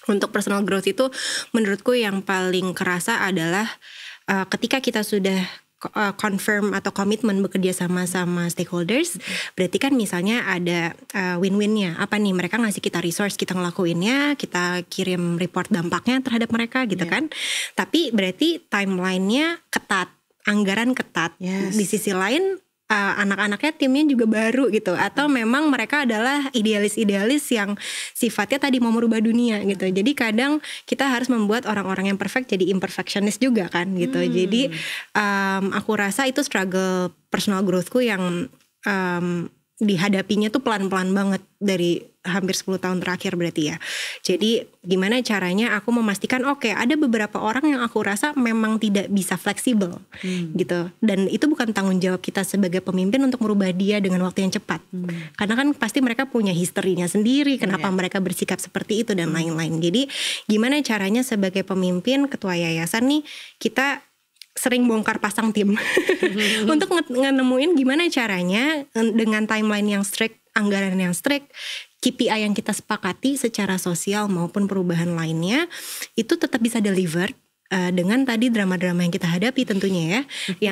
Untuk personal growth itu menurutku yang paling kerasa adalah ketika kita sudah confirm atau komitmen bekerja sama stakeholders, berarti kan misalnya ada win-winnya. Apa nih, mereka ngasih kita resource, kita ngelakuinnya, kita kirim report dampaknya terhadap mereka gitu kan. Tapi berarti timeline-nya ketat, anggaran ketat. Di sisi lain anak-anaknya timnya juga baru gitu, atau memang mereka adalah idealis-idealis yang sifatnya tadi mau merubah dunia gitu. Jadi kadang kita harus membuat orang-orang yang perfect jadi imperfectionist juga kan gitu. Jadi aku rasa itu struggle personal growthku yang dihadapinya tuh pelan-pelan banget dari hampir 10 tahun terakhir berarti ya. Jadi gimana caranya aku memastikan ada beberapa orang yang aku rasa memang tidak bisa fleksibel gitu. Dan itu bukan tanggung jawab kita sebagai pemimpin untuk merubah dia dengan waktu yang cepat. Karena kan pasti mereka punya historinya sendiri, kenapa mereka bersikap seperti itu dan lain-lain. Jadi gimana caranya sebagai pemimpin, ketua yayasan nih, kita sering bongkar pasang tim untuk nemuin gimana caranya dengan timeline yang strict, anggaran yang strict, KPI yang kita sepakati secara sosial maupun perubahan lainnya itu tetap bisa deliver dengan tadi drama-drama yang kita hadapi tentunya ya.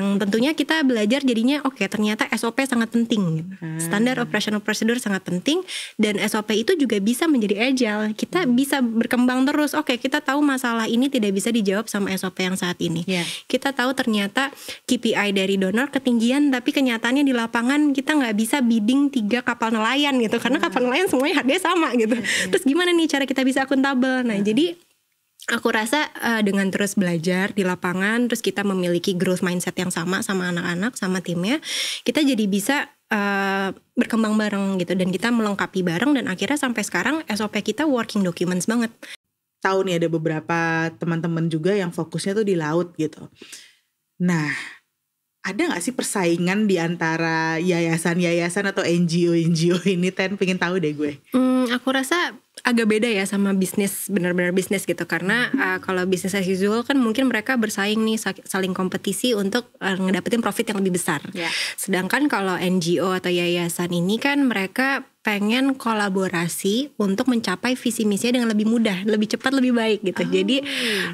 Yang tentunya kita belajar jadinya ternyata SOP sangat penting. Standar operational procedure sangat penting, dan SOP itu juga bisa menjadi agile. Kita bisa berkembang terus. Kita tahu masalah ini tidak bisa dijawab sama SOP yang saat ini. Kita tahu ternyata KPI dari donor ketinggian, tapi kenyataannya di lapangan kita nggak bisa bidding 3 kapal nelayan gitu, karena kapal nelayan semuanya harganya sama gitu. Terus gimana nih cara kita bisa akuntabel? Nah jadi aku rasa dengan terus belajar di lapangan, terus kita memiliki growth mindset yang sama anak-anak, sama timnya, kita jadi bisa berkembang bareng gitu, dan kita melengkapi bareng, dan akhirnya sampai sekarang SOP kita working documents banget. Tahu nih ada beberapa teman-teman juga yang fokusnya tuh di laut gitu. Nah, ada gak sih persaingan di antara yayasan-yayasan atau NGO ini? Pengen tahu deh gue. Aku rasa agak beda ya sama bisnis, benar-benar bisnis gitu. Karena kalau bisnis as usual kan mungkin mereka bersaing nih, saling kompetisi untuk ngedapetin profit yang lebih besar. Sedangkan kalau NGO atau yayasan ini kan mereka pengen kolaborasi untuk mencapai visi misinya dengan lebih mudah, lebih cepat, lebih baik gitu. Jadi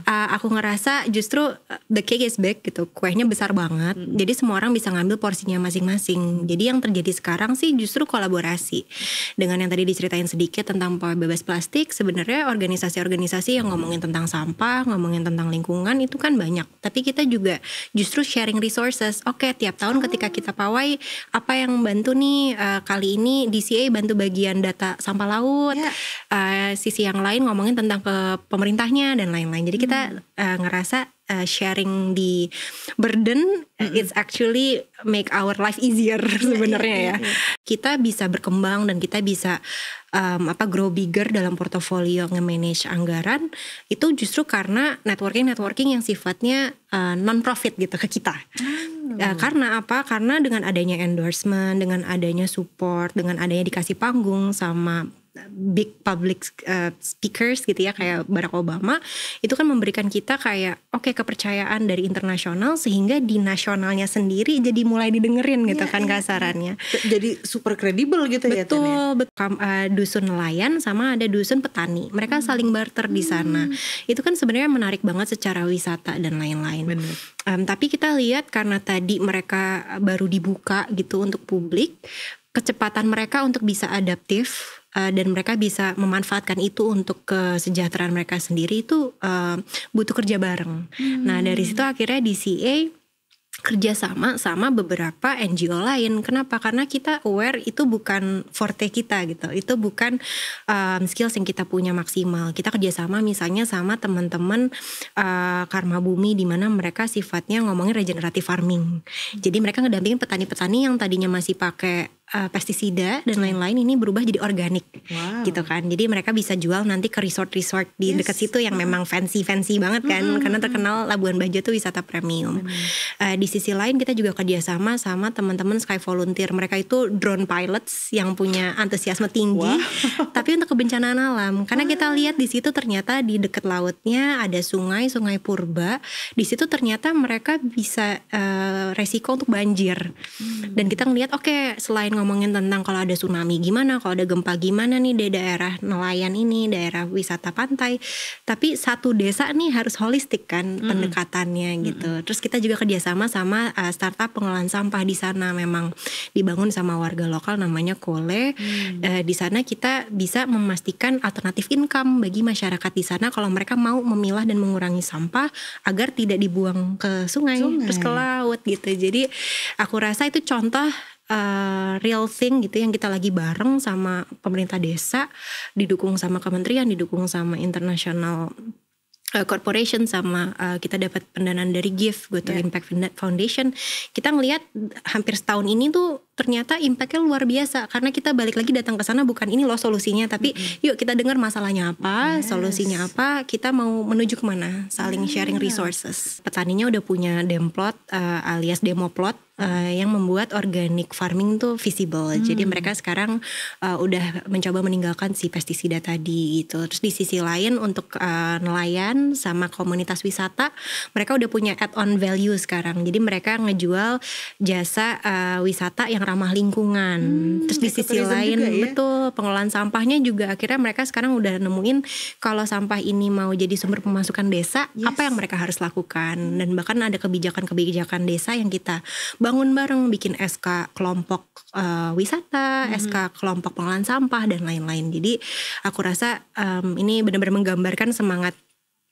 aku ngerasa justru the cake is big gitu, kuenya besar banget. Jadi semua orang bisa ngambil porsinya masing-masing. Jadi yang terjadi sekarang sih justru kolaborasi. Dengan yang tadi diceritain sedikit tentang bebas plastik, sebenarnya organisasi-organisasi yang ngomongin tentang sampah, ngomongin tentang lingkungan itu kan banyak. Tapi kita juga justru sharing resources. Tiap tahun ketika kita pawai, apa yang bantu nih kali ini DCA bantu bagian data sampah laut, sisi yang lain ngomongin tentang ke pemerintahnya dan lain-lain. Jadi kita ngerasa sharing di burden, it's actually make our life easier sebenarnya ya. Kita bisa berkembang dan kita bisa grow bigger dalam portofolio nge-manage anggaran itu justru karena networking yang sifatnya non-profit gitu ke kita. Karena apa? Karena dengan adanya endorsement, dengan adanya support, dengan adanya dikasih panggung sama big public speakers gitu ya, kayak Barack Obama, itu kan memberikan kita kayak kepercayaan dari internasional, sehingga di nasionalnya sendiri jadi mulai didengerin gitu kan kasarannya. Jadi super kredibel gitu. Betul, ya. Dusun nelayan sama ada dusun petani, mereka saling barter di sana. Itu kan sebenarnya menarik banget secara wisata dan lain-lain. Tapi kita lihat karena tadi mereka baru dibuka gitu untuk publik, kecepatan mereka untuk bisa adaptif dan mereka bisa memanfaatkan itu untuk kesejahteraan mereka sendiri itu butuh kerja bareng. Nah dari situ akhirnya DCA kerja sama beberapa NGO lain. Kenapa? Karena kita aware itu bukan forte kita gitu. Itu bukan skills yang kita punya maksimal. Kita kerjasama misalnya sama teman-teman Karma Bumi, di mana mereka sifatnya ngomongin regenerative farming. Jadi mereka ngedampingin petani-petani yang tadinya masih pakai pestisida dan lain-lain, ini berubah jadi organik gitu kan. Jadi mereka bisa jual nanti ke resort-resort di dekat situ yang memang fancy banget kan, karena terkenal Labuan Bajo tuh wisata premium. Di sisi lain kita juga kerjasama sama teman-teman Sky Volunteer. Mereka itu drone pilots yang punya antusiasme tinggi, tapi untuk kebencanaan alam. Karena kita lihat di situ ternyata di dekat lautnya ada sungai purba. Di situ ternyata mereka bisa resiko untuk banjir. Dan kita ngelihat selain ngomongin tentang kalau ada tsunami gimana, kalau ada gempa gimana nih di daerah nelayan ini, daerah wisata pantai. Tapi satu desa nih harus holistik kan pendekatannya gitu. Terus kita juga kerjasama sama startup pengelolaan sampah di sana, memang dibangun sama warga lokal namanya Kole. Di sana kita bisa memastikan alternatif income bagi masyarakat di sana kalau mereka mau memilah dan mengurangi sampah agar tidak dibuang ke sungai. Terus ke laut gitu. Jadi aku rasa itu contoh real thing gitu yang kita lagi bareng sama pemerintah desa, didukung sama kementerian, didukung sama international corporation, sama kita dapat pendanaan dari GIF, Goto Impact Foundation. Kita ngelihat hampir setahun ini tuh ternyata impactnya luar biasa, karena kita balik lagi datang ke sana bukan ini loh solusinya, tapi yuk kita dengar masalahnya apa, solusinya apa, kita mau menuju kemana, saling sharing resources. Petaninya udah punya demplot alias demo plot yang membuat organic farming tuh visible. Jadi mereka sekarang udah mencoba meninggalkan si pestisida tadi gitu. Terus di sisi lain untuk nelayan sama komunitas wisata, mereka udah punya add-on value sekarang. Jadi mereka ngejual jasa wisata yang ramah lingkungan. Terus di sisi lain betul pengelolaan sampahnya juga akhirnya mereka sekarang udah nemuin kalau sampah ini mau jadi sumber pemasukan desa, apa yang mereka harus lakukan. Dan bahkan ada kebijakan-kebijakan desa yang kita bangun bareng, bikin SK kelompok wisata, SK kelompok pengelolaan sampah dan lain-lain. Jadi aku rasa ini benar-benar menggambarkan semangat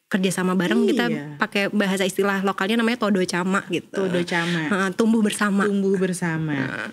kerjasama bareng. Kita pakai bahasa istilah lokalnya namanya todo cama gitu. Todo cama. Tumbuh bersama. Tumbuh bersama.